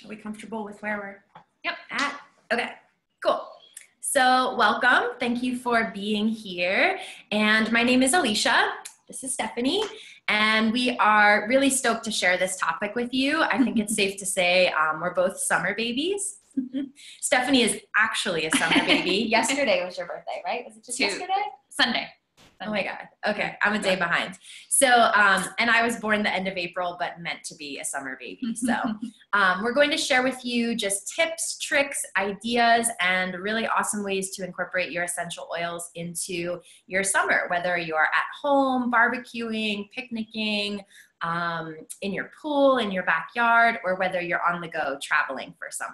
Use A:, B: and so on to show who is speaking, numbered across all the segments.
A: Are we comfortable with where we're
B: Yep.
A: at? Okay, cool. So welcome. Thank you for being here. And my name is Alicia. This is Stephanie. And we are really stoked to share this topic with you. I think it's safe to say we're both summer babies. Stephanie is actually a summer baby. Yesterday was your birthday, right? Was it just yesterday?
B: Sunday.
A: Oh my God. Okay. I'm a day behind. So, and I was born the end of April, but meant to be a summer baby. So, we're going to share with you just tips, tricks, ideas, and really awesome ways to incorporate your essential oils into your summer, whether you're at home, barbecuing, picnicking, in your pool, in your backyard, or whether you're on the go traveling for summer.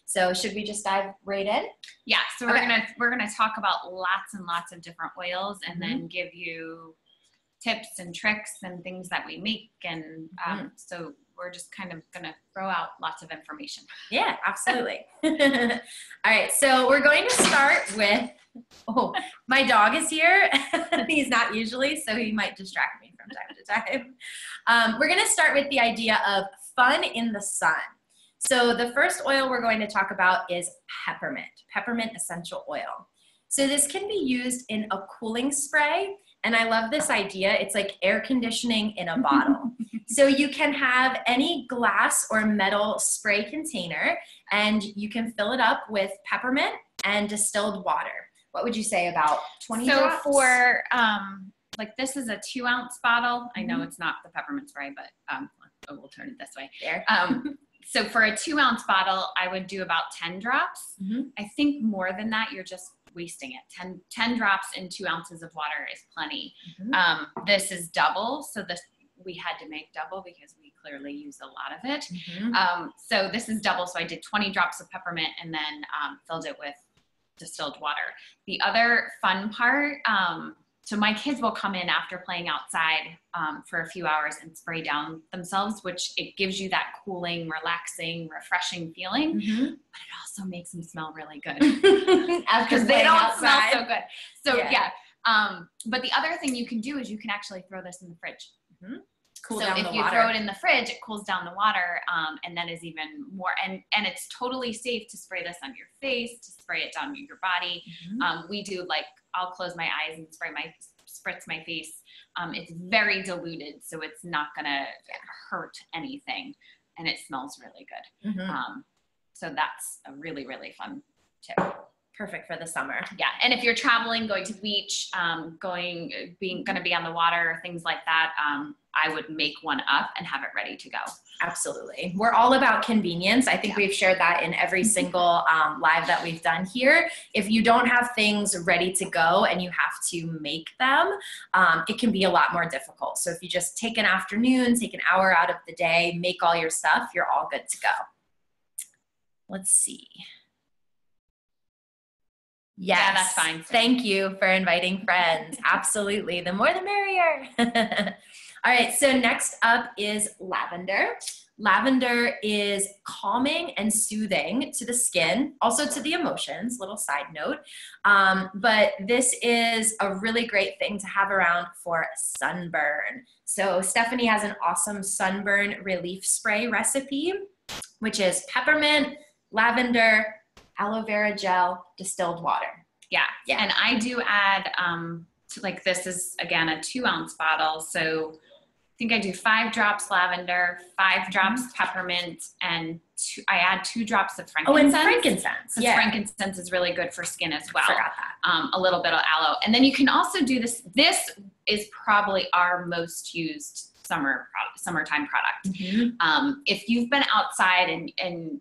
A: So should we just dive right in?
B: Yeah, so we're gonna talk about lots and lots of different oils, and then give you tips and tricks and things that we make, and so we're just kind of gonna throw out lots of information.
A: Yeah, absolutely. All right, so we're going to start with, my dog is here. He's not usually, so he might distract me from time to time. We're gonna start with the idea of fun in the sun. So the first oil we're going to talk about is peppermint essential oil. So this can be used in a cooling spray, and I love this idea. It's like air conditioning in a bottle. So you can have any glass or metal spray container, and you can fill it up with peppermint and distilled water. What would you say, about 20 drops?
B: So for, like this is a 2-ounce bottle. I know it's not the peppermint spray, but we'll turn it this way.
A: There.
B: So for a 2-ounce bottle, I would do about 10 drops. I think more than that, you're just wasting it. 10 drops in 2 ounces of water is plenty. This is double. So we had to make double because we clearly use a lot of it. So this is double. So I did 20 drops of peppermint and then filled it with distilled water. The other fun part, so my kids will come in after playing outside for a few hours and spray down themselves, which it gives you that cooling, relaxing, refreshing feeling, but it also makes them smell really good because they don't smell so good. So yeah. But the other thing you can do is you can actually throw this in the fridge.
A: Cool
B: so
A: down
B: if
A: the
B: you
A: water.
B: throw it in the fridge, it cools down the water, and then is even more, and it's totally safe to spray this on your face, to spray it down your body. We do, like, I'll close my eyes and spritz my face. It's very diluted, so it's not gonna hurt anything, and it smells really good. So that's a really, really fun tip.
A: Perfect for the summer.
B: Yeah, and if you're traveling, going to the beach, gonna be on the water, things like that, I would make one up and have it ready to go.
A: Absolutely. We're all about convenience. I think we've shared that in every single live that we've done here. If you don't have things ready to go and you have to make them, it can be a lot more difficult. So if you just take an afternoon, take an hour out of the day, make all your stuff, you're all good to go. Let's see. Yes.
B: Yeah, that's fine.
A: Thank you for inviting friends. Absolutely. The more the merrier. All right. So next up is lavender. Lavender is calming and soothing to the skin, also to the emotions, little side note. But this is a really great thing to have around for sunburn. So Stephanie has an awesome sunburn relief spray recipe, which is peppermint, lavender, aloe vera gel, distilled water.
B: Yeah. And I do add, like this is, again, a 2-ounce bottle. So I think I do 5 drops lavender, 5 drops peppermint, and I add 2 drops of frankincense.
A: Oh, and frankincense.
B: Because frankincense is really good for skin as well.
A: Forgot that.
B: A little bit of aloe. And then you can also do this. This is probably our most used summertime product. If you've been outside and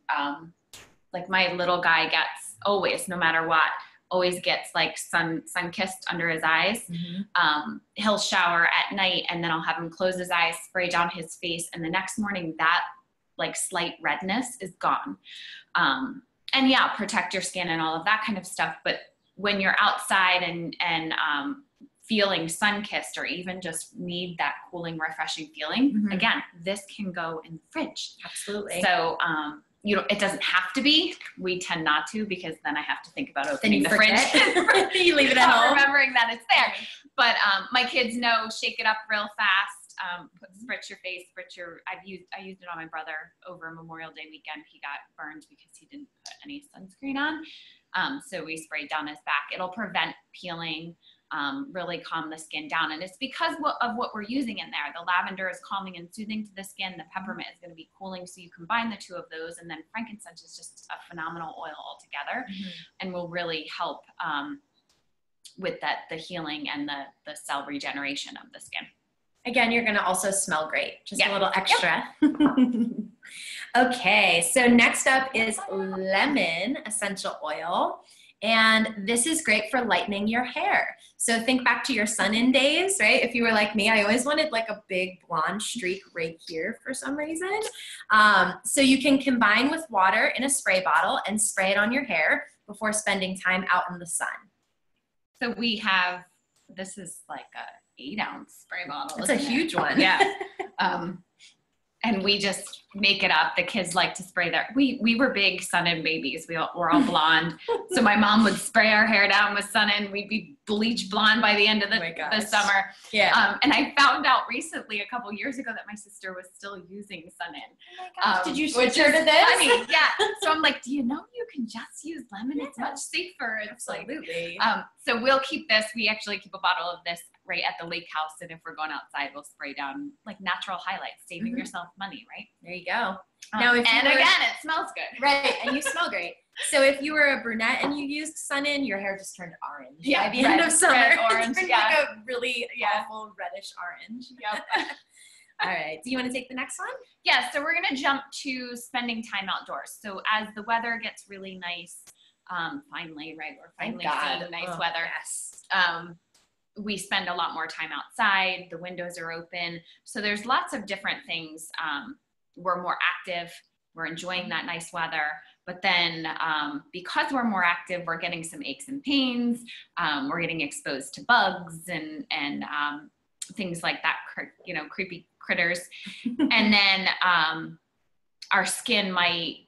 B: like my little guy gets always, no matter what, always gets like sun kissed under his eyes. He'll shower at night and then I'll have him close his eyes, spray down his face. And the next morning that like slight redness is gone. And yeah, protect your skin and all of that kind of stuff. But when you're outside and feeling sun kissed or even just need that cooling, refreshing feeling, again, this can go in the fridge.
A: Absolutely.
B: So, it doesn't have to be. We tend not to because then I have to think about opening the fridge.
A: You leave it at home.
B: Remembering that it's there. But my kids know, shake it up real fast. spritz your face, I used it on my brother over Memorial Day weekend. He got burned because he didn't put any sunscreen on. So we sprayed down his back. It'll prevent peeling, really calm the skin down. And it's because of what we're using in there. The lavender is calming and soothing to the skin. The peppermint is going to be cooling. So you combine the two of those, and then frankincense is just a phenomenal oil altogether, and will really help with the healing and the cell regeneration of the skin.
A: Again, you're going to also smell great. Just a little extra. Yep. Okay, so next up is lemon essential oil. And this is great for lightening your hair. So think back to your sun-in days, right? If you were like me, I always wanted like a big blonde streak right here for some reason. So you can combine with water in a spray bottle and spray it on your hair before spending time out in the sun.
B: So this is like a 8-ounce spray bottle.
A: It's a huge one.
B: Yeah. And we just make it up. The kids like to spray we were big sun-in babies. We're all blonde. So my mom would spray our hair down with sun-in. We'd be bleach blonde by the end of the summer.
A: Yeah.
B: And I found out recently, a couple years ago, that my sister was still using sun-in.
A: Oh my gosh. Did you switch her to this?
B: Funny. Yeah. So I'm like, do you know you can just use lemon? It's much safer. It's
A: absolutely.
B: So we'll keep this. We actually keep a bottle of this right at the lake house, and if we're going outside, we'll spray down like natural highlights, saving yourself money, right?
A: There you go.
B: Now, again, it smells good,
A: right? And you smell great. So if you were a brunette and you used sun-in, your hair just turned orange.
B: Yeah,
A: by the end of summer,
B: red, orange,
A: like a really awful reddish orange.
B: Yep.
A: All right. Do you want to take the next one?
B: Yeah. So we're gonna jump to spending time outdoors. So as the weather gets really nice, finally, right? We're finally seeing nice weather.
A: Yes.
B: We spend a lot more time outside. The windows are open. So there's lots of different things. We're more active. We're enjoying that nice weather. But then because we're more active, we're getting some aches and pains. We're getting exposed to bugs and things like that, creepy critters. And then our skin might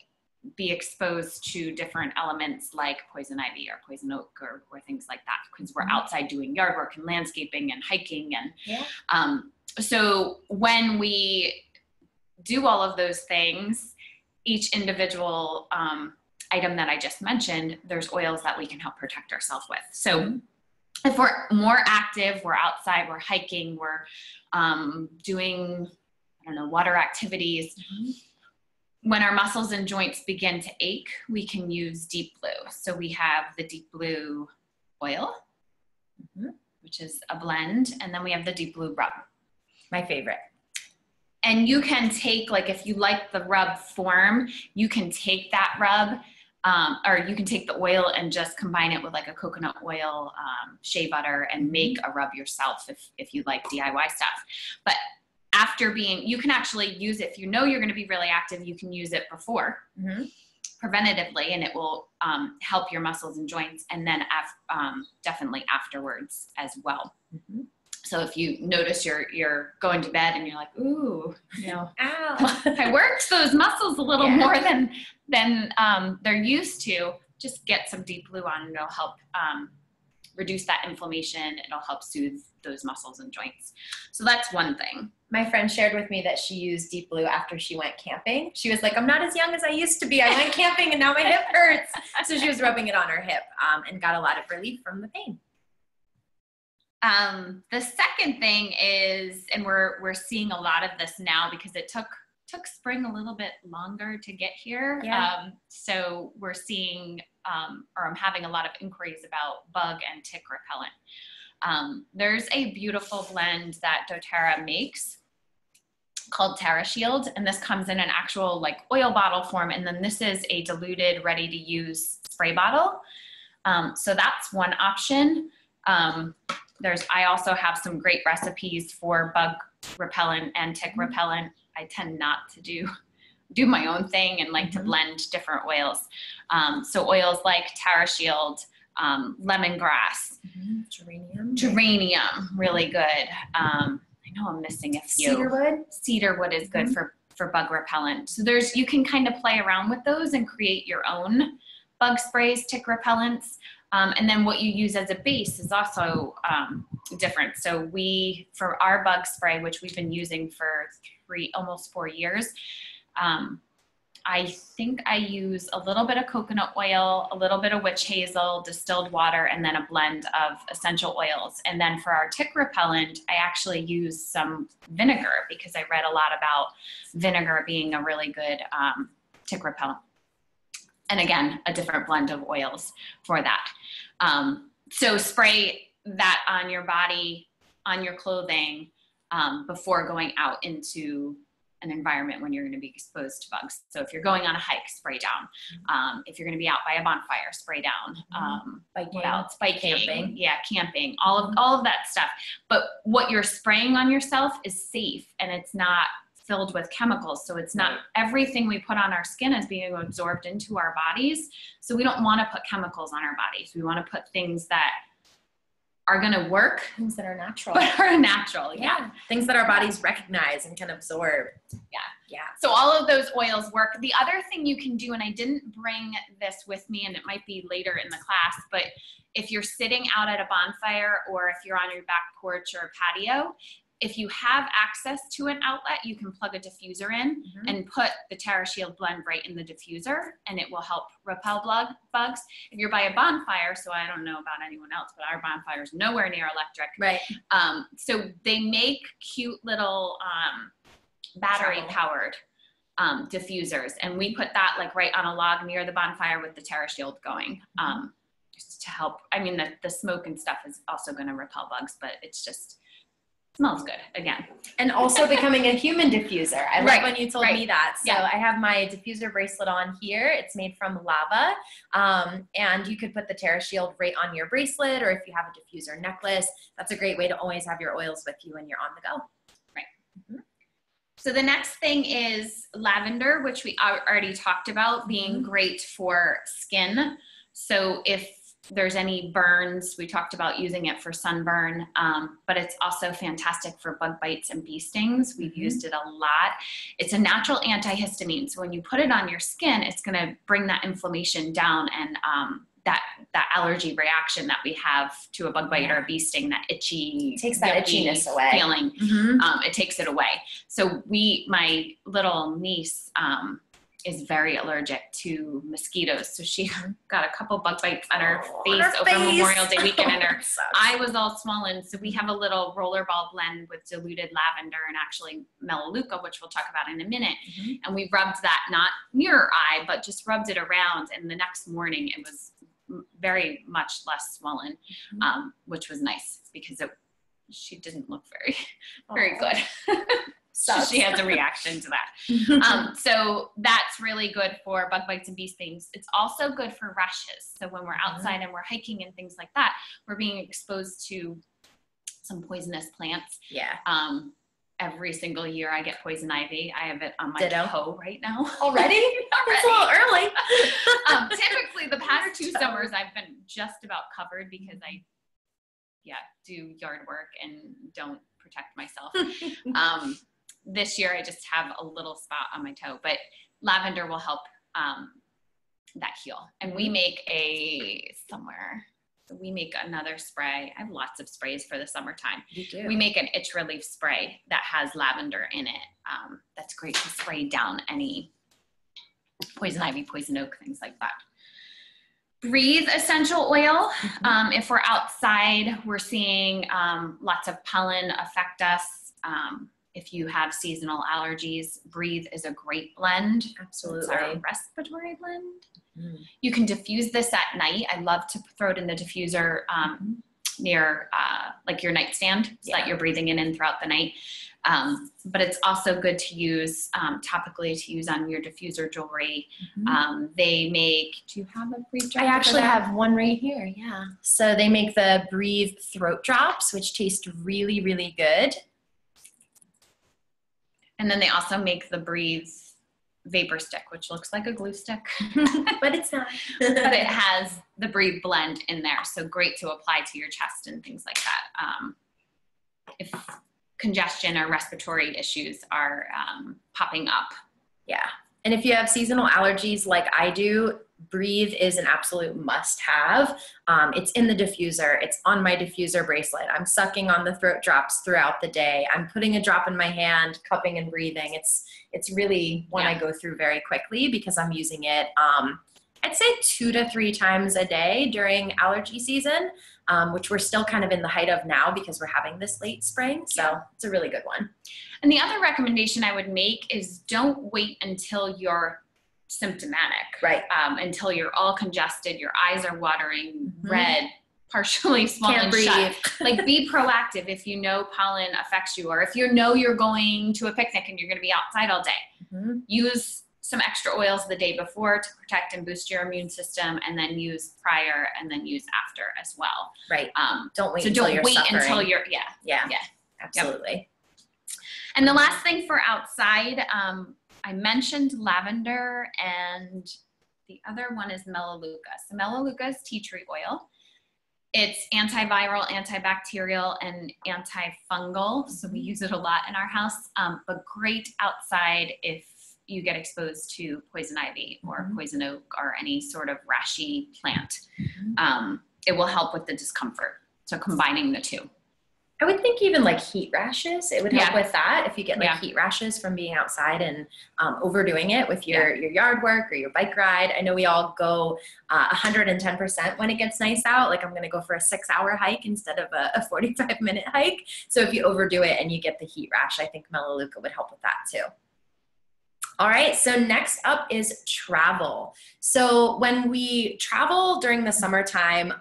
B: be exposed to different elements like poison ivy or poison oak or things like that, because we're outside doing yard work and landscaping and hiking. And so when we do all of those things, each individual item that I just mentioned, there's oils that we can help protect ourselves with. So if we're more active, we're outside, we're hiking, we're doing, water activities, when our muscles and joints begin to ache, we can use Deep Blue. So we have the Deep Blue oil, which is a blend, and then we have the Deep Blue rub.
A: My favorite.
B: And you can take, if you like the rub form, you can take that rub, or you can take the oil and just combine it with like a coconut oil, shea butter, and make a rub yourself if you like DIY stuff. But you can actually use it, if you know you're going to be really active, you can use it before, preventatively, and it will help your muscles and joints, and then definitely afterwards as well. So if you notice you're going to bed and you're like, ooh,
A: ow.
B: I worked those muscles a little more than they're used to, just get some Deep Blue on, and it'll help reduce that inflammation. It'll help soothe those muscles and joints. So that's one thing.
A: My friend shared with me that she used Deep Blue after she went camping. She was like, I'm not as young as I used to be. I went camping and now my hip hurts. So she was rubbing it on her hip and got a lot of relief from the pain.
B: The second thing is, and we're seeing a lot of this now because it took spring a little bit longer to get here. So we're seeing, or I'm having a lot of inquiries about bug and tick repellent. There's a beautiful blend that doTERRA makes called TerraShield, and this comes in an actual oil bottle form, and then this is a diluted, ready to use spray bottle. So that's one option. I also have some great recipes for bug repellent and tick repellent. I tend not to do my own thing and like to blend different oils. So oils like TerraShield, lemongrass, geranium, really good. I know I'm missing a few. Cedarwood is good for bug repellent. So you can kind of play around with those and create your own bug sprays, tick repellents. And then what you use as a base is also different. So for our bug spray, which we've been using for almost 4 years, I think I use a little bit of coconut oil, a little bit of witch hazel, distilled water, and then a blend of essential oils. And then for our tick repellent, I actually use some vinegar because I read a lot about vinegar being a really good tick repellent. And again, a different blend of oils for that. So spray that on your body, on your clothing, before going out into an environment when you're going to be exposed to bugs. So if you're going on a hike, spray down. If you're going to be out by a bonfire, spray down.
A: Biking.
B: What else? Biking.
A: Camping.
B: Yeah, camping. All of that stuff. But what you're spraying on yourself is safe, and it's not filled with chemicals. So it's not everything we put on our skin is being absorbed into our bodies. So we don't want to put chemicals on our bodies. We want to put things that are going to work.
A: Things that are natural.
B: But are natural, yeah.
A: Things that our bodies recognize and can absorb. Yeah.
B: So all of those oils work. The other thing you can do, and I didn't bring this with me, and it might be later in the class, but if you're sitting out at a bonfire or if you're on your back porch or patio, if you have access to an outlet, you can plug a diffuser in and put the TerraShield blend right in the diffuser, and it will help repel bugs. If you're by a bonfire, so I don't know about anyone else, but our bonfire is nowhere near electric.
A: Right.
B: So they make cute little battery powered diffusers, and we put that like right on a log near the bonfire with the TerraShield going. Just to help. I mean, the smoke and stuff is also going to repel bugs, but it's just smells good again.
A: And also becoming a human diffuser. I love when you told me that. So I have my diffuser bracelet on here. It's made from lava. And you could put the TerraShield right on your bracelet, or if you have a diffuser necklace, that's a great way to always have your oils with you when you're on the go.
B: Right. So the next thing is lavender, which we already talked about being great for skin. So if there's any burns, we talked about using it for sunburn, but it's also fantastic for bug bites and bee stings. We've used it a lot. It's a natural antihistamine. So when you put it on your skin, it's going to bring that inflammation down, and that allergy reaction that we have to a bug bite or a bee sting, that itchy,
A: it takes that itchiness away.
B: Feeling, it takes it away. So my little niece, is very allergic to mosquitoes. So she got a couple bug bites on her face over Memorial Day weekend, and her eye was all swollen. So we have a little rollerball blend with diluted lavender and actually melaleuca, which we'll talk about in a minute. And we rubbed that not near her eye, but just rubbed it around. And the next morning it was very much less swollen, which was nice because she didn't look very good. So she has a reaction to that. So that's really good for bug bites and bee stings. It's also good for rashes. So when we're outside and we're hiking and things like that, we're being exposed to some poisonous plants.
A: Yeah.
B: Every single year I get poison ivy. I have it on my toe right now.
A: Already? It's a little early.
B: Typically the past 2 summers I've been just about covered because I do yard work and don't protect myself. This year I just have a little spot on my toe, but lavender will help that heal. And we make another spray. I have lots of sprays for the summertime.
A: You do.
B: We make an itch relief spray that has lavender in it. That's great to spray down any poison ivy, poison oak, things like that. Breathe essential oil. If we're outside, we're seeing lots of pollen affect us. If you have seasonal allergies, Breathe is a great blend.
A: Absolutely.
B: It's our respiratory blend. You can diffuse this at night. I love to throw it in the diffuser near like your nightstand so that you're breathing it in throughout the night. But it's also good to use topically to use on your diffuser jewelry. They make, do you have a Breathe drop?
A: I actually have one right here. Yeah. So they make the Breathe throat drops, which taste really, really good.
B: And then they also make the Breathe vapor stick, which looks like a glue stick.
A: But it's not.
B: But it has the Breathe blend in there. So great to apply to your chest and things like that. If congestion or respiratory issues are popping up.
A: Yeah. And if you have seasonal allergies like I do, Breathe is an absolute must-have. It's in the diffuser. It's on my diffuser bracelet. I'm sucking on the throat drops throughout the day. I'm putting a drop in my hand, cupping and breathing. It's really one I go through very quickly because I'm using it, I'd say 2 to 3 times a day during allergy season, which we're still kind of in the height of now because we're having this late spring. So it's a really good one.
B: And the other recommendation I would make is don't wait until you're symptomatic,
A: right?
B: Until you're all congested, your eyes are watering, red, partially swollen shut. Like, be proactive if you know pollen affects you, or if you know you're going to a picnic and you're going to be outside all day. Use some extra oils the day before to protect and boost your immune system, and then use prior and then use after as well.
A: Right. Don't wait
B: until
A: you're
B: yeah,
A: absolutely.
B: Yep. And the last thing for outside, I mentioned lavender, and the other one is melaleuca. So melaleuca is tea tree oil. It's antiviral, antibacterial, and antifungal. So we use it a lot in our house, but great outside if you get exposed to poison ivy or poison oak or any sort of rashy plant. It will help with the discomfort. So combining the two.
A: I would think even like heat rashes, it would help with that. If you get like heat rashes from being outside and overdoing it with your yard work or your bike ride. I know we all go 110% when it gets nice out. Like, I'm going to go for a 6-hour hike instead of a 45-minute hike. So if you overdo it and you get the heat rash, I think melaleuca would help with that too. All right, so next up is travel. So when we travel during the summertime,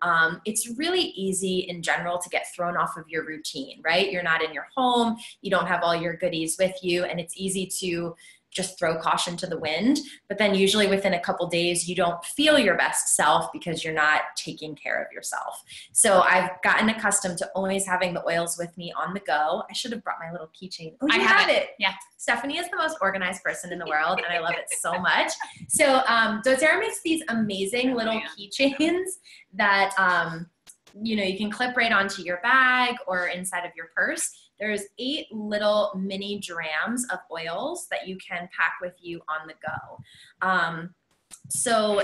A: it's really easy in general to get thrown off of your routine, right? You're not in your home, you don't have all your goodies with you, and it's easy to just throw caution to the wind. But then usually within a couple days, you don't feel your best self because you're not taking care of yourself. So I've gotten accustomed to always having the oils with me on the go. I should have brought my little keychain. Oh, you have it.
B: Yeah.
A: Stephanie is the most organized person in the world, and I love it so much. So doTERRA makes these amazing little keychains that you can clip right onto your bag or inside of your purse. There's 8 little mini drams of oils that you can pack with you on the go. So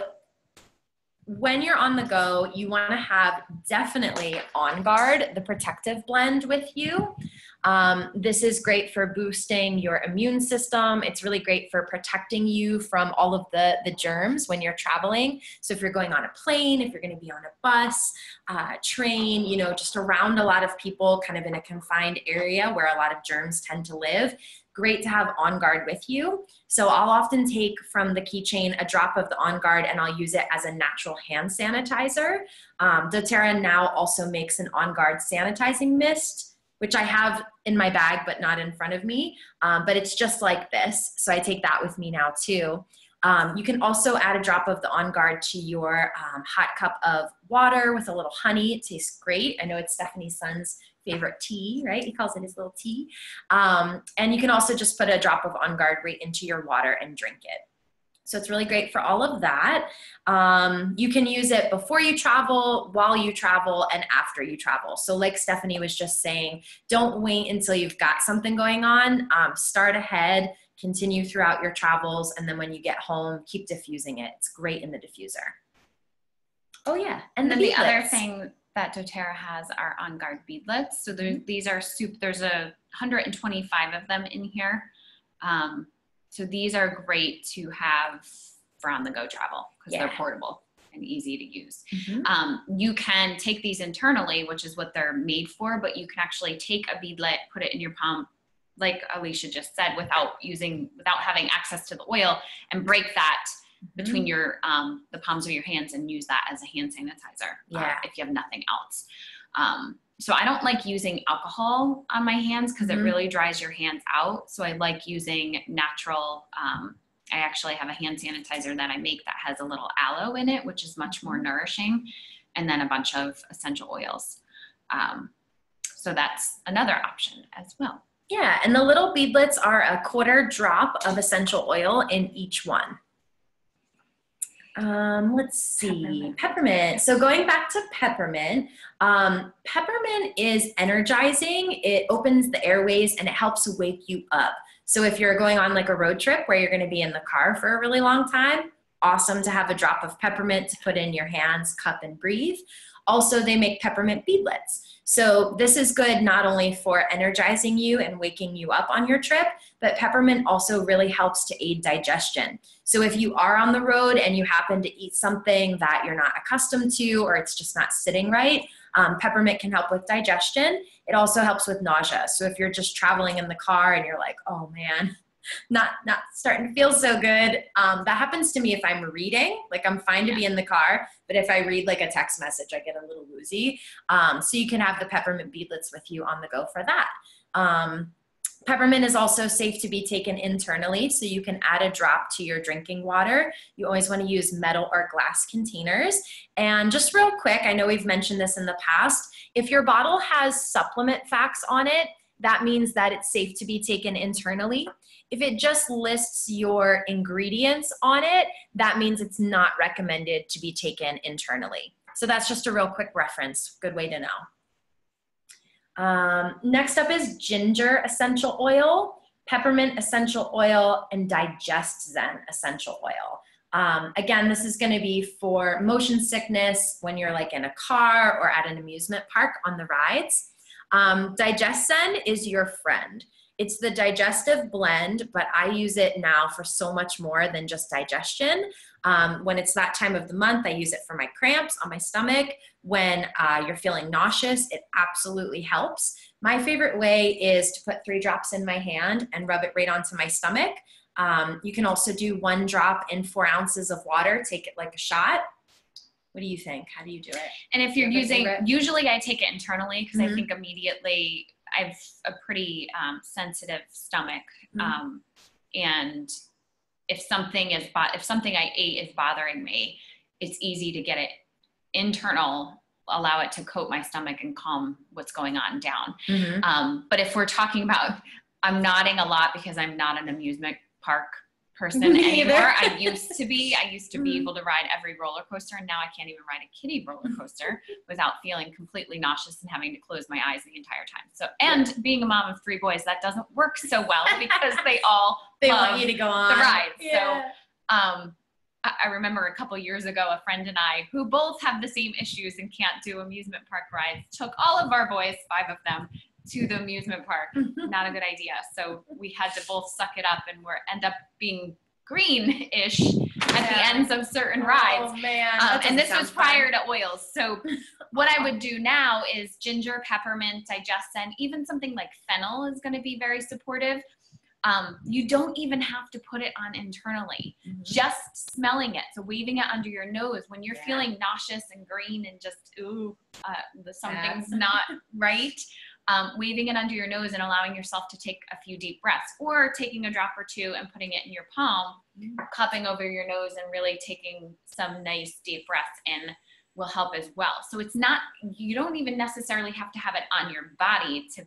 A: when you're on the go, you want to have definitely On Guard, the protective blend, with you. This is great for boosting your immune system. It's really great for protecting you from all of the germs when you're traveling. So if you're going on a plane, if you're going to be on a bus, train, just around a lot of people, kind of in a confined area where a lot of germs tend to live, great to have On Guard with you. So I'll often take from the keychain a drop of the On Guard, and I'll use it as a natural hand sanitizer. doTERRA now also makes an On Guard sanitizing mist, which I have in my bag but not in front of me, but it's just like this. So I take that with me now too. You can also add a drop of the On Guard to your hot cup of water with a little honey. It tastes great. I know it's Stephanie's son's favorite tea, right? He calls it his little tea. And you can also just put a drop of On Guard right into your water and drink it. So it's really great for all of that. You can use it before you travel, while you travel, and after you travel. So like Stephanie was just saying, don't wait until you've got something going on. Start ahead, continue throughout your travels, and then when you get home, keep diffusing it. It's great in the diffuser. Oh yeah, and
B: then the other thing that doTERRA has are On Guard beadlets. So these are there's 125 of them in here. So these are great to have for on-the-go travel because they're portable and easy to use. You can take these internally, which is what they're made for, but you can actually take a beadlet, put it in your palm, like Alicia just said, without having access to the oil, and break that between your the palms of your hands and use that as a hand sanitizer if you have nothing else. So I don't like using alcohol on my hands because it really dries your hands out. So I like using natural, I actually have a hand sanitizer that I make that has a little aloe in it, which is much more nourishing, and then a bunch of essential oils. So that's another option as well.
A: Yeah, and the little beadlets are a 1/4 drop of essential oil in each one. Let's see, peppermint. So going back to peppermint, peppermint is energizing. It opens the airways and it helps wake you up. So if you're going on like a road trip where you're going to be in the car for a really long time, awesome to have a drop of peppermint to put in your hands, cup, and breathe. Also, they make peppermint beadlets. So this is good not only for energizing you and waking you up on your trip, but peppermint also really helps to aid digestion. So if you are on the road and you happen to eat something that you're not accustomed to, or it's just not sitting right, peppermint can help with digestion. It also helps with nausea. So if you're just traveling in the car and you're like, oh man, not starting to feel so good. That happens to me if I'm reading, like I'm fine to be in the car, but if I read like a text message, I get a little woozy. So you can have the peppermint beadlets with you on the go for that. Peppermint is also safe to be taken internally, so you can add a drop to your drinking water. You always want to use metal or glass containers. And just real quick, I know we've mentioned this in the past, if your bottle has supplement facts on it, that means that it's safe to be taken internally. If it just lists your ingredients on it, that means it's not recommended to be taken internally. So that's just a real quick reference, good way to know. Next up is ginger essential oil, peppermint essential oil, and DigestZen essential oil. Again, this is going to be for motion sickness when you're like in a car or at an amusement park on the rides. DigestZen is your friend. It's the digestive blend, but I use it now for so much more than just digestion. When it's that time of the month, I use it for my cramps on my stomach. When you're feeling nauseous, it absolutely helps. My favorite way is to put 3 drops in my hand and rub it right onto my stomach. You can also do 1 drop in 4 ounces of water, take it like a shot. What do you think? How do you do it?
B: And if you're using, usually I take it internally because I think immediately I have a pretty sensitive stomach. And if something I ate is bothering me, it's easy to get it internal, allow it to coat my stomach and calm what's going on down. But if we're talking about, I'm nodding a lot because I'm not an amusement park person anymore. I used to be able to ride every roller coaster, and now I can't even ride a kiddie roller coaster without feeling completely nauseous and having to close my eyes the entire time. So, and being a mom of 3 boys, that doesn't work so well because they
A: want you to go on
B: the ride. Yeah. So I remember a couple years ago, a friend and I, who both have the same issues and can't do amusement park rides, took all of our boys, 5 of them, to the amusement park. Not a good idea. So we had to both suck it up and end up being green-ish at the ends of certain rides.
A: Oh man.
B: And this was prior to oils. So what I would do now is ginger, peppermint, DigestZen, even something like fennel is going to be very supportive. You don't even have to put it on internally, just smelling it. So waving it under your nose when you're feeling nauseous and green and just, something's not right. Waving it under your nose and allowing yourself to take a few deep breaths, or taking a drop or 2 and putting it in your palm, cupping over your nose and really taking some nice deep breaths in will help as well. So it's not, you don't even necessarily have to have it on your body to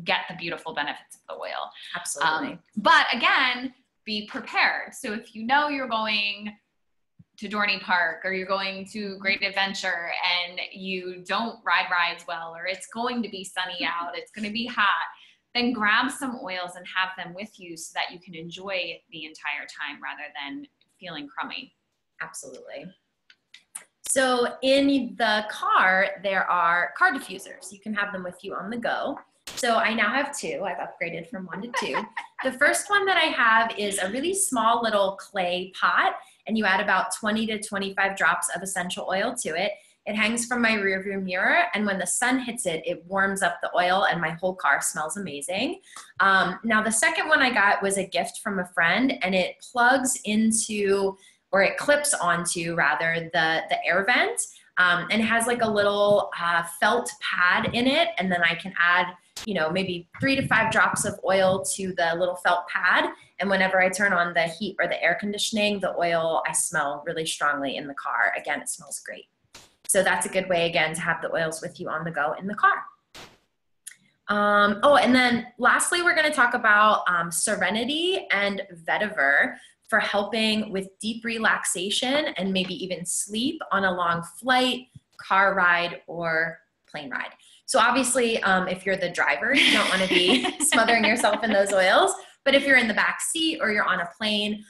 B: get the beautiful benefits of the oil.
A: Absolutely.
B: But again, be prepared. So if you know you're going to Dorney Park or you're going to Great Adventure and you don't ride rides well, or it's going to be sunny out, it's going to be hot, then grab some oils and have them with you so that you can enjoy the entire time rather than feeling crummy.
A: Absolutely. So in the car, there are car diffusers. You can have them with you on the go. So I now have 2. I've upgraded from 1 to 2. The first one that I have is a really small little clay pot, and you add about 20 to 25 drops of essential oil to it. It hangs from my rearview mirror, and when the sun hits it, it warms up the oil, and my whole car smells amazing. Now, the second one I got was a gift from a friend, and it plugs into, or it clips onto, rather, the air vent, and it has like a little felt pad in it, and then I can add, maybe 3 to 5 drops of oil to the little felt pad. And whenever I turn on the heat or the air conditioning, the oil I smell really strongly in the car. Again, it smells great. So that's a good way, again, to have the oils with you on the go in the car. And then lastly, we're going to talk about Serenity and Vetiver for helping with deep relaxation and maybe even sleep on a long flight, car ride, or plane ride. So obviously, if you're the driver, you don't want to be smothering yourself in those oils. But if you're in the back seat or you're on a plane,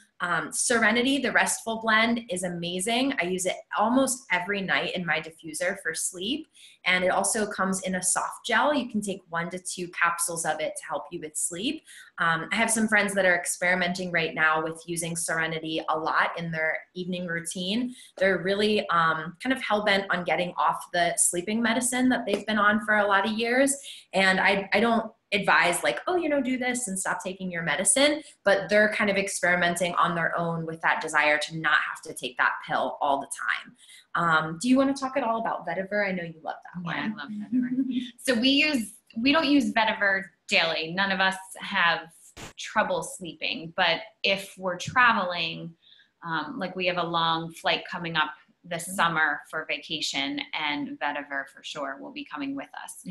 A: Serenity, the restful blend, is amazing. I use it almost every night in my diffuser for sleep. And it also comes in a soft gel. You can take 1 to 2 capsules of it to help you with sleep. I have some friends that are experimenting right now with using Serenity a lot in their evening routine. They're really kind of hell-bent on getting off the sleeping medicine that they've been on for a lot of years. And I don't advise like, oh, do this and stop taking your medicine, but they're kind of experimenting on their own with that desire to not have to take that pill all the time. Do you want to talk at all about Vetiver? I know you love that one.
B: Yeah, I love Vetiver. So we don't use Vetiver daily. None of us have trouble sleeping, but if we're traveling, like we have a long flight coming up this summer for vacation, and Vetiver for sure will be coming with us.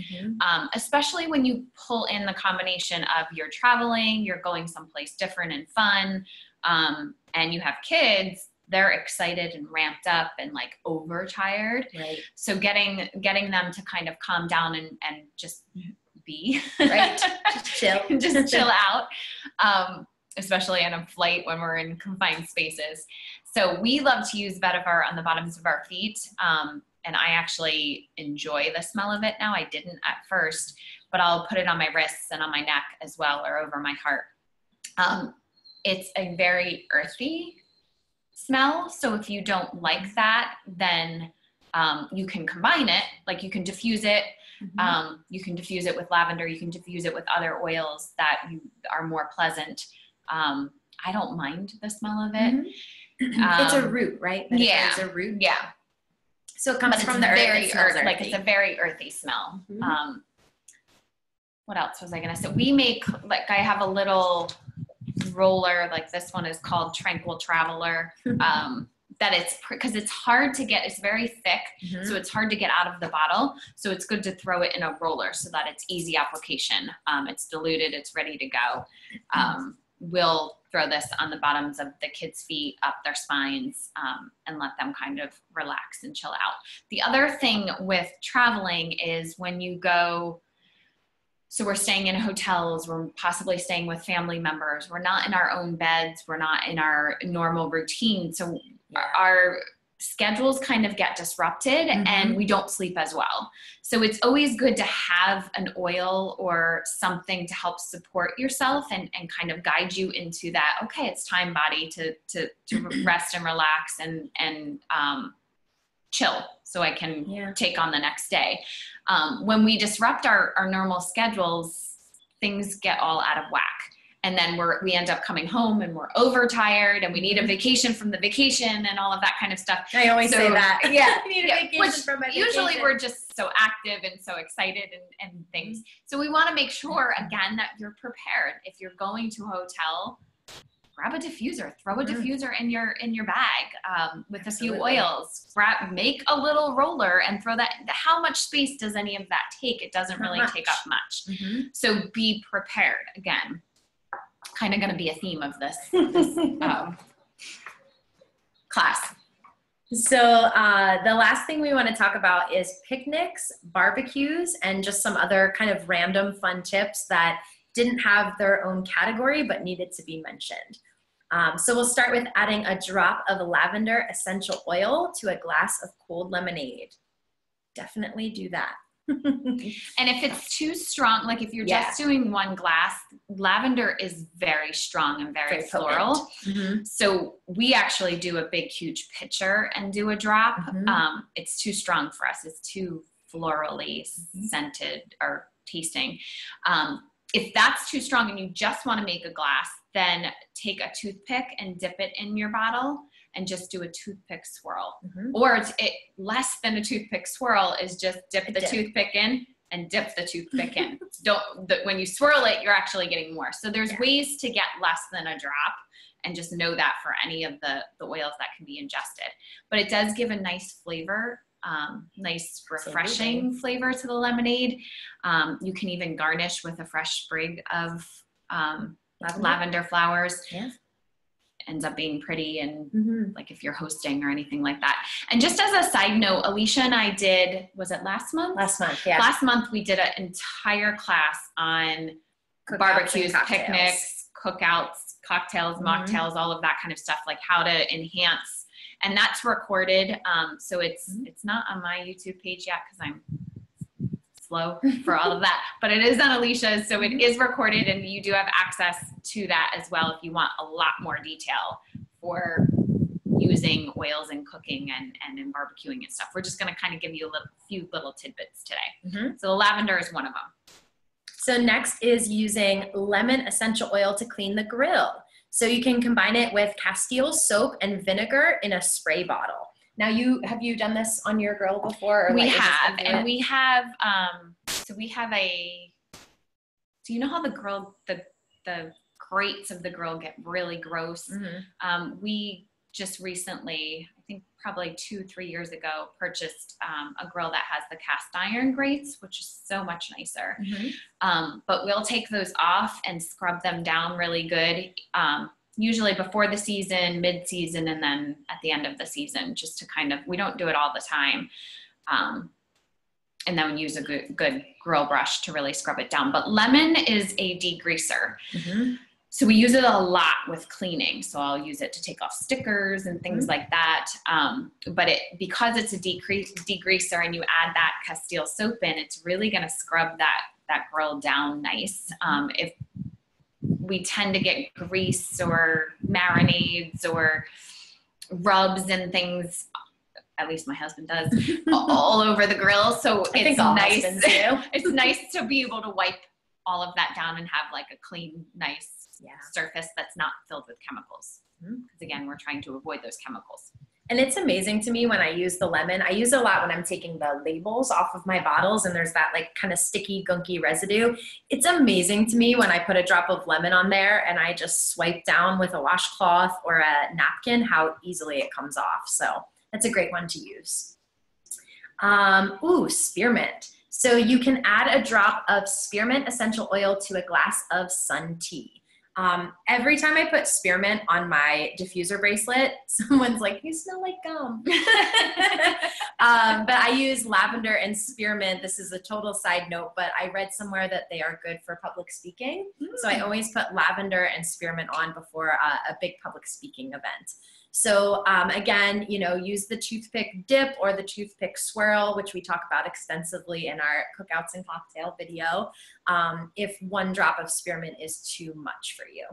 B: Especially when you pull in the combination of you're traveling, you're going someplace different and fun, and you have kids, they're excited and ramped up and like overtired.
A: Right.
B: So getting them to kind of calm down and just be,
A: right. Just
B: chill out. Especially on a flight when we're in confined spaces. So we love to use Vetiver on the bottoms of our feet. And I actually enjoy the smell of it now. I didn't at first, but I'll put it on my wrists and on my neck as well, or over my heart. It's a very earthy smell. So if you don't like that, then you can combine it. Like you can diffuse it. You can diffuse it with lavender. You can diffuse it with other oils that are more pleasant. I don't mind the smell of it.
A: It's a root, right?
B: Yeah.
A: It's a root.
B: Yeah.
A: So it comes from the earth.
B: Very earthy. Like it's a very earthy smell. What else was I going to say? We make, like I have a little roller, like this one is called Tranquil Traveler. That it's, because it's hard to get, it's very thick, so it's hard to get out of the bottle. So it's good to throw it in a roller so that it's easy application. It's diluted, it's ready to go. We'll throw this on the bottoms of the kids' feet, up their spines, and let them kind of relax and chill out. The other thing with traveling is when you go, so we're staying in hotels, we're possibly staying with family members, we're not in our own beds, we're not in our normal routine. So our schedules kind of get disrupted and we don't sleep as well. So it's always good to have an oil or something to help support yourself and kind of guide you into that, okay, it's time, body, to rest and relax and chill so I can take on the next day. When we disrupt our normal schedules, things get all out of whack. And then we end up coming home and we're overtired and we need a vacation from the vacation and all of that kind of stuff.
A: I always say that. Yeah. I need a vacation from my vacation.
B: Usually we're just so active and so excited and things. So we want to make sure, again, that you're prepared. If you're going to a hotel, grab a diffuser, throw a diffuser in your bag with a few oils. Make a little roller and throw that. How much space does any of that take? It doesn't really take up much. So be prepared. Again, kind of going to be a theme of this class.
A: So the last thing we want to talk about is picnics, barbecues, and just some other kind of random fun tips that didn't have their own category but needed to be mentioned. So we'll start with adding a drop of lavender essential oil to a glass of cold lemonade. Definitely do that.
B: And if it's too strong, like if you're just doing one glass, lavender is very strong and very floral. So we actually do a big, huge pitcher and do a drop. It's too strong for us. It's too florally scented or tasting. If that's too strong and you just want to make a glass, then take a toothpick and dip it in your bottle and just do a toothpick swirl. Or less than a toothpick swirl is just dip the toothpick in and dip the toothpick in. When you swirl it, you're actually getting more. So there's ways to get less than a drop, and just know that for any of the oils that can be ingested. But it does give a nice flavor, nice refreshing flavor to the lemonade. You can even garnish with a fresh sprig of lavender flowers. Ends up being pretty, and like if you're hosting or anything like that. And just as a side note, Alicia and I did, was it last month?
A: Last month, yeah.
B: Last month we did an entire class on barbecues, picnics, cookouts, cocktails, mocktails, all of that kind of stuff, like how to enhance. And that's recorded. So it's not on my YouTube page yet because I'm slow for all of that, but it is on Alicia's. So it is recorded, and you do have access to that as well if you want a lot more detail for using oils in cooking and in barbecuing and stuff. We're just going to kind of give you a few little tidbits today. So the lavender is one of them.
A: So next is using lemon essential oil to clean the grill. So you can combine it with Castile soap and vinegar in a spray bottle. Now, have you done this on your grill before? Or
B: we have, and we have, so we have do you know how the grates of the grill get really gross? We just recently, I think probably 2-3 years ago, purchased a grill that has the cast iron grates, which is so much nicer. But we'll take those off and scrub them down really good. Usually before the season, mid-season, and then at the end of the season, just to kind of, we don't do it all the time. And then we use a good grill brush to really scrub it down. But lemon is a degreaser. So we use it a lot with cleaning. So I'll use it to take off stickers and things like that. But because it's a degreaser and you add that Castile soap in, it's really gonna scrub that grill down nice. If we tend to get grease or marinades or rubs and things, at least my husband does, all over the grill. So it's nice. It's nice to be able to wipe all of that down and have like a clean, nice surface that's not filled with chemicals. Because again, we're trying to avoid those chemicals.
A: And it's amazing to me when I use the lemon. I use it a lot when I'm taking the labels off of my bottles and there's that like kind of sticky, gunky residue. It's amazing to me when I put a drop of lemon on there and I just swipe down with a washcloth or a napkin, how easily it comes off. So that's a great one to use. Spearmint. So you can add a drop of spearmint essential oil to a glass of sun tea. Every time I put spearmint on my diffuser bracelet, someone's like, you smell like gum. But I use lavender and spearmint. This is a total side note, but I read somewhere that they are good for public speaking. So I always put lavender and spearmint on before a big public speaking event. So again, use the toothpick dip or the toothpick swirl, which we talk about extensively in our cookouts and cocktail video, if one drop of spearmint is too much for you.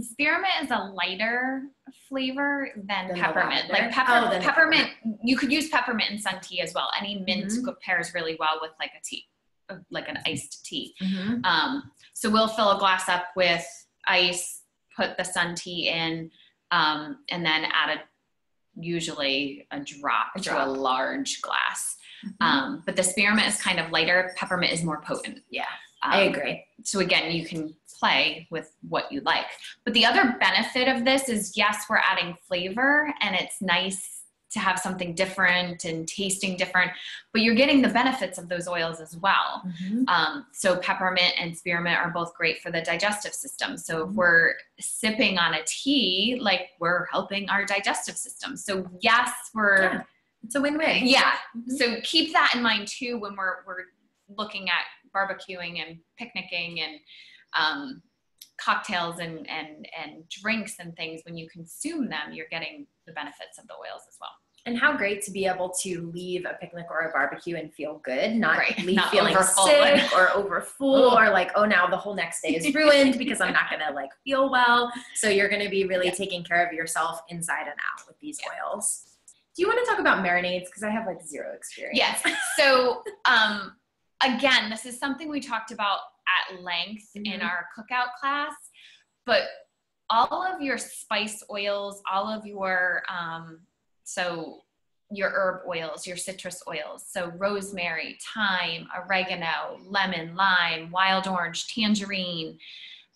B: Spearmint is a lighter flavor than peppermint. Like peppermint, you could use peppermint in sun tea as well. Any mint pairs really well with like a tea, like an iced tea. So we'll fill a glass up with ice, put the sun tea in, and then add usually a drop to a large glass. But the spearmint is kind of lighter. Peppermint is more potent.
A: Yeah, I agree.
B: So again, you can play with what you like. But the other benefit of this is, yes, we're adding flavor and it's nice to have something different and tasting different, but you're getting the benefits of those oils as well. So peppermint and spearmint are both great for the digestive system. So if we're sipping on a tea, like we're helping our digestive system. So yes,
A: it's a win-win.
B: Yeah. So keep that in mind too, when we're looking at barbecuing and picnicking and cocktails and drinks and things. When you consume them, you're getting the benefits of the oils as well.
A: And how great to be able to leave a picnic or a barbecue and feel good, not feeling
B: overfull
A: sick or over full or like, oh, now the whole next day is ruined because I'm not going to like feel well. So you're going to be really taking care of yourself inside and out with these oils. Do you want to talk about marinades? Because I have like zero experience.
B: Yes. So again, this is something we talked about at length in our cookout class, but all of your spice oils, all of your, so your herb oils, your citrus oils, so rosemary, thyme, oregano, lemon, lime, wild orange, tangerine,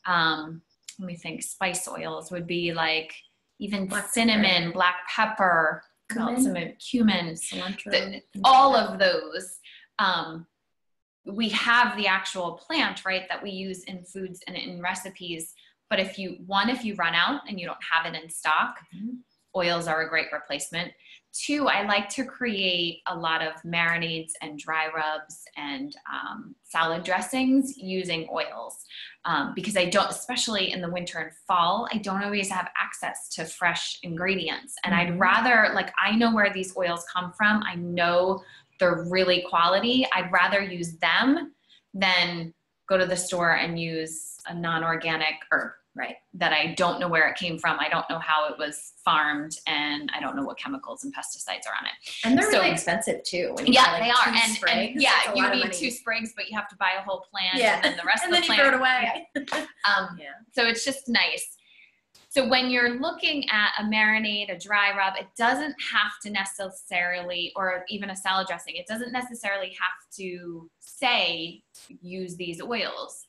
B: let me think, spice oils would be like even cinnamon, black pepper, cumin, cilantro, all of those. We have the actual plant, right, that we use in foods and in recipes. But if you run out and you don't have it in stock, oils are a great replacement. 2, I like to create a lot of marinades and dry rubs and salad dressings using oils because I don't, especially in the winter and fall, I don't always have access to fresh ingredients. And I'd rather, like, I know where these oils come from. I know they're really quality. I'd rather use them than go to the store and use a non-organic herb. Right. That I don't know where it came from. I don't know how it was farmed, and I don't know what chemicals and pesticides are on it.
A: And they're really expensive too.
B: Yeah, they are. And yeah, you need 2 sprigs, but you have to buy a whole plant and then the rest of the plant.
A: And then you throw it away.
B: Yeah. So it's just nice. So when you're looking at a marinade, a dry rub, it doesn't have to necessarily, or even a salad dressing, it doesn't necessarily have to say use these oils.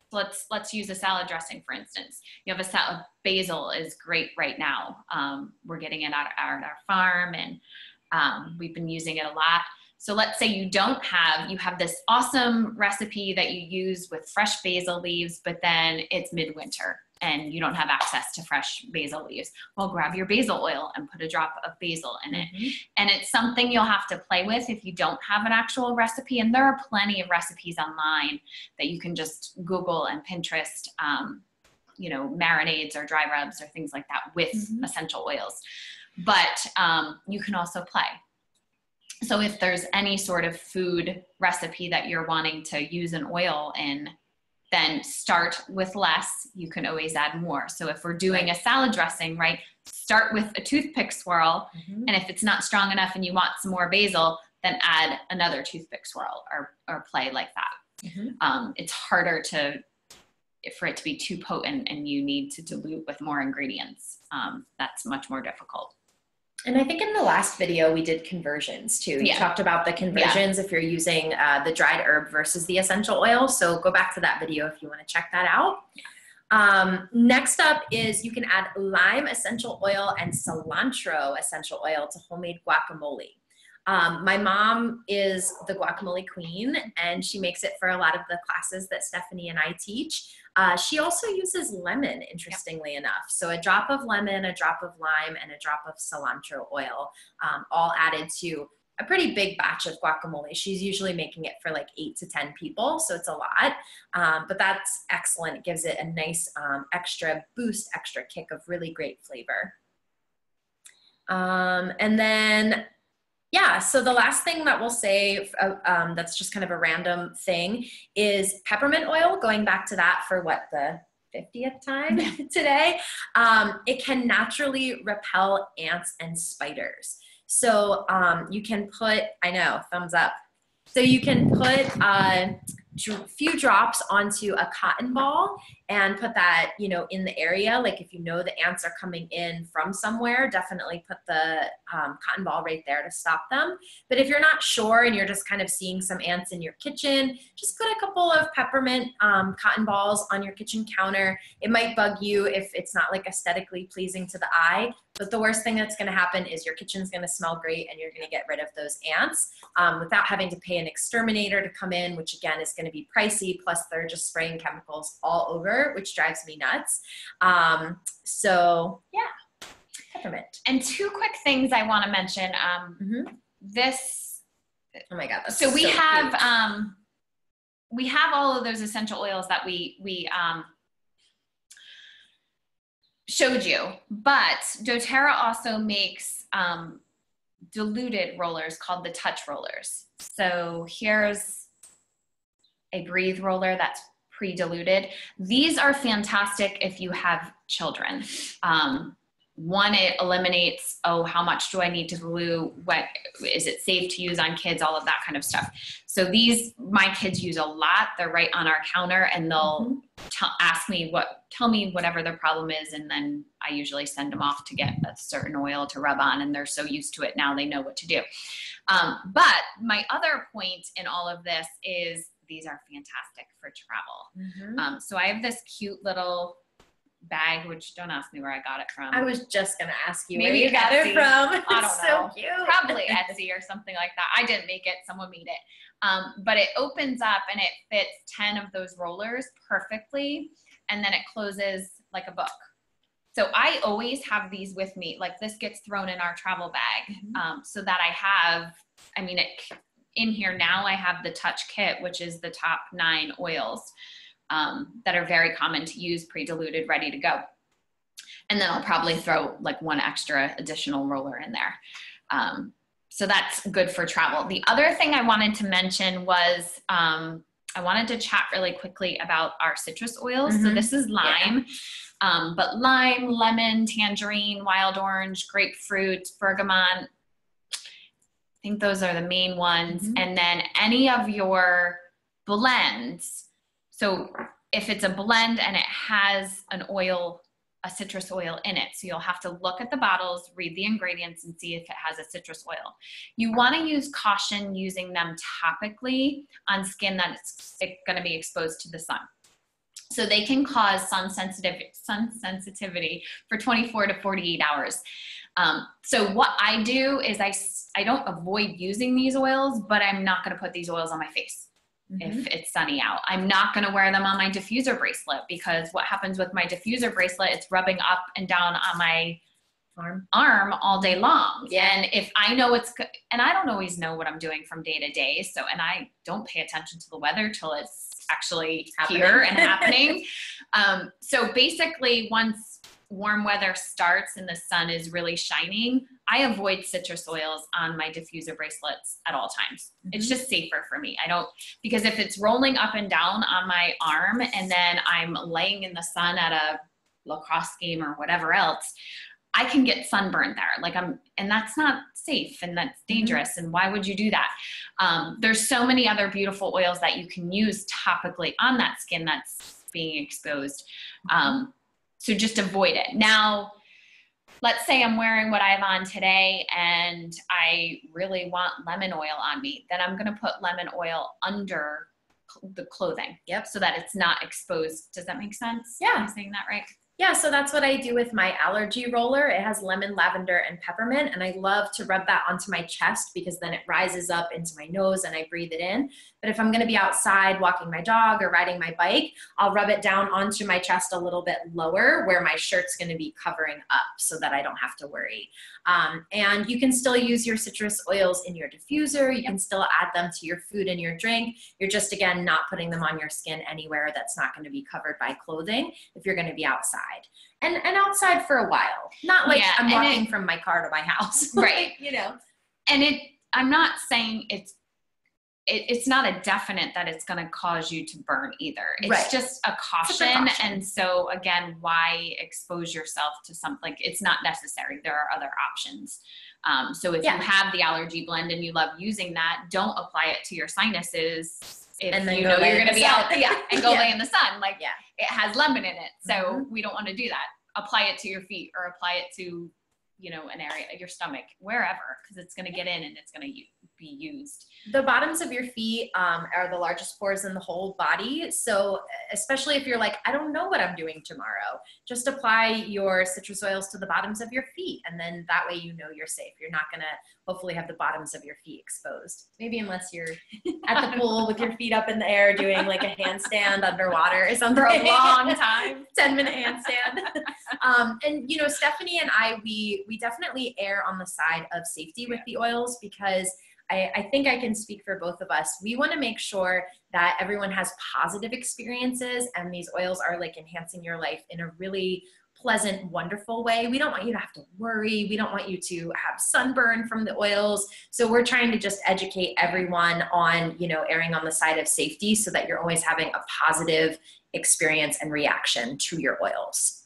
B: Let's use a salad dressing, for instance. You have a basil is great right now. We're getting it out our farm, and we've been using it a lot. So let's say you have this awesome recipe that you use with fresh basil leaves, but then it's midwinter and you don't have access to fresh basil leaves. Well, grab your basil oil and put a drop of basil in it. And it's something you'll have to play with if you don't have an actual recipe. And there are plenty of recipes online that you can just Google and Pinterest, marinades or dry rubs or things like that with essential oils. But you can also play. So if there's any sort of food recipe that you're wanting to use an oil in, then start with less. You can always add more. So if we're doing a salad dressing, right, start with a toothpick swirl. And if it's not strong enough and you want some more basil, then add another toothpick swirl or play like that. It's harder for it to be too potent and you need to dilute with more ingredients. That's much more difficult.
A: And I think in the last video, we did conversions too. You talked about the conversions if you're using the dried herb versus the essential oil. So go back to that video if you want to check that out. Next up is you can add lime essential oil and cilantro essential oil to homemade guacamole. My mom is the guacamole queen, and she makes it for a lot of the classes that Stephanie and I teach. She also uses lemon, interestingly enough. So a drop of lemon, a drop of lime, and a drop of cilantro oil, all added to a pretty big batch of guacamole. She's usually making it for like 8 to 10 people, so it's a lot. But that's excellent. It gives it a nice extra boost, extra kick of really great flavor. And then so the last thing that we'll say that's just kind of a random thing is peppermint oil, going back to that for the 50th time today. It can naturally repel ants and spiders. So you can put, I know, thumbs up. So you can put a few drops onto a cotton ball and put that, in the area. Like if you know the ants are coming in from somewhere, definitely put the cotton ball right there to stop them. But if you're not sure and you're just kind of seeing some ants in your kitchen, just put a couple of peppermint cotton balls on your kitchen counter. It might bug you if it's not like aesthetically pleasing to the eye, but the worst thing that's going to happen is your kitchen's going to smell great and you're going to get rid of those ants without having to pay an exterminator to come in, which again is going to be pricey. Plus they're just spraying chemicals all over, which drives me nuts. So yeah, peppermint.
B: And 2 quick things I want to mention. This,
A: oh my God.
B: So we have all of those essential oils that we showed you, but doTERRA also makes diluted rollers called the touch rollers. So here's a Breathe roller that's pre-diluted. These are fantastic if you have children. One, it eliminates, how much do I need to dilute? What is it safe to use on kids? All of that kind of stuff. So these, my kids use a lot. They're right on our counter, and they'll tell me whatever their problem is, and then I usually send them off to get a certain oil to rub on, and they're so used to it now they know what to do. But my other point in all of this is these are fantastic for travel. So I have this cute little bag, which don't ask me where I got it from.
A: I was just going to ask you
B: Maybe
A: where you got it from.
B: I don't know.
A: So cute.
B: Probably Etsy or something like that. I didn't make it. Someone made it. But it opens up and it fits 10 of those rollers perfectly. And then it closes like a book. So I always have these with me. Like this gets thrown in our travel bag, so that I have, I mean, in here now I have the Touch Kit, which is the top 9 oils that are very common to use, pre-diluted, ready to go. And then I'll probably throw like 1 extra additional roller in there. So that's good for travel. The other thing I wanted to mention was I wanted to chat really quickly about our citrus oils. So this is lime, but lime, lemon, tangerine, wild orange, grapefruit, bergamot. I think those are the main ones. And then any of your blends. So if it's a blend and it has an oil, a citrus oil in it. So you'll have to look at the bottles, read the ingredients, and see if it has a citrus oil. You want to use caution using them topically on skin that's going to be exposed to the sun. So they can cause sun sensitivity for 24 to 48 hours. So what I do is I don't avoid using these oils, but I'm not going to put these oils on my face. If it's sunny out. I'm not going to wear them on my diffuser bracelet, because what happens with my diffuser bracelet, it's rubbing up and down on my arm all day long. And if I know and I don't always know what I'm doing from day to day. So, and I don't pay attention to the weather till it's actually here and happening. So basically once warm weather starts and the sun is really shining, I avoid citrus oils on my diffuser bracelets at all times. It's just safer for me. Because if it's rolling up and down on my arm and then I'm laying in the sun at a lacrosse game or whatever else, I can get sunburned there. And that's not safe and that's dangerous. And why would you do that? There's so many other beautiful oils that you can use topically on that skin that's being exposed. So just avoid it. Now, let's say I'm wearing what I have on today and I really want lemon oil on me. Then I'm going to put lemon oil under the clothing. So that it's not exposed. Does that make sense?
A: Yeah.
B: Am I saying that right?
A: Yeah, so that's what I do with my allergy roller. It has lemon, lavender, and peppermint, and I love to rub that onto my chest because then it rises up into my nose and I breathe it in. But if I'm gonna be outside walking my dog or riding my bike, I'll rub it down onto my chest a little bit lower where my shirt's gonna be covering up so that I don't have to worry. And you can still use your citrus oils in your diffuser. You can still add them to your food and your drink. You're just, again, not putting them on your skin anywhere that's not gonna be covered by clothing if you're gonna be outside. And outside for a while, not like I'm walking from my car to my house,
B: right?
A: You know.
B: And I'm not saying it's not a definite that it's going to cause you to burn either. It's just a caution. And so again, why expose yourself to something? Like, it's not necessary. There are other options. So if you have the allergy blend and you love using that, don't apply it to your sinuses. If
A: and then
B: you know you're going to be out, and go lay in the sun. Like, it has lemon in it. So we don't want to do that. Apply it to your feet or apply it to, an area, your stomach, wherever, because it's going to get in and it's going to be used.
A: The bottoms of your feet are the largest pores in the whole body. So especially if you're like, I don't know what I'm doing tomorrow, just apply your citrus oils to the bottoms of your feet. And then that way, you're safe. You're not going to hopefully have the bottoms of your feet exposed. Maybe unless you're at the pool with your feet up in the air doing like a handstand underwater or something.
B: For a long time.
A: 10-minute handstand. And Stephanie and I, we definitely err on the side of safety with the oils because I think I can speak for both of us. We want to make sure that everyone has positive experiences and these oils are like enhancing your life in a really pleasant, wonderful way. We don't want you to have to worry. We don't want you to have sunburn from the oils. So we're trying to just educate everyone on, erring on the side of safety so that you're always having a positive experience and reaction to your oils.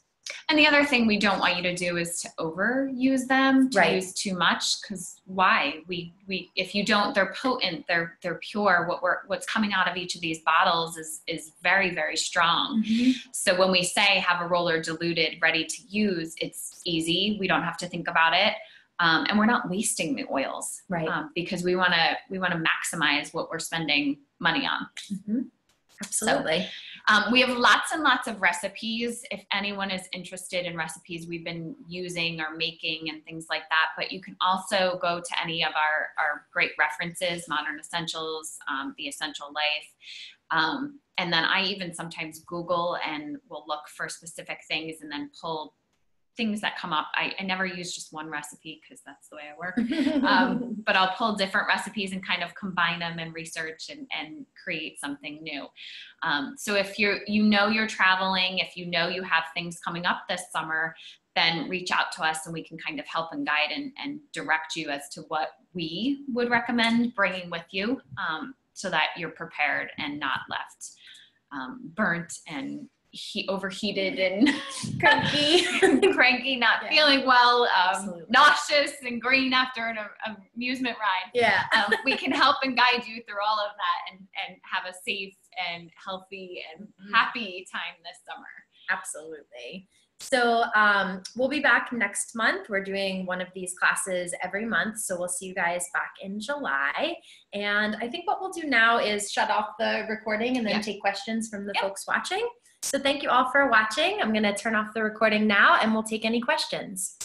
B: And the other thing we don't want you to do is to overuse them, to use too much, because why? If you don't, they're potent, they're pure. What's coming out of each of these bottles is very, very strong. So when we say have a roller diluted, ready to use, it's easy. We don't have to think about it. And we're not wasting the oils, because we want to maximize what we're spending money on.
A: Absolutely.
B: So, we have lots and lots of recipes. If anyone is interested in recipes we've been using or making and things like that, but you can also go to any of our great references, Modern Essentials, The Essential Life. And then I even sometimes Google and will look for specific things and then pull things that come up. I never use just one recipe because that's the way I work. But I'll pull different recipes and kind of combine them and research and create something new. So if you're traveling, if you have things coming up this summer, then reach out to us and we can kind of help and guide and direct you as to what we would recommend bringing with you, so that you're prepared and not left burnt and overheated and cranky, not feeling well, nauseous and green after an amusement ride.
A: Yeah.
B: We can help and guide you through all of that and have a safe and healthy and happy time this summer.
A: Absolutely. So we'll be back next month. We're doing one of these classes every month. So we'll see you guys back in July. And I think what we'll do now is shut off the recording and then take questions from the folks watching. So thank you all for watching. I'm going to turn off the recording now and we'll take any questions.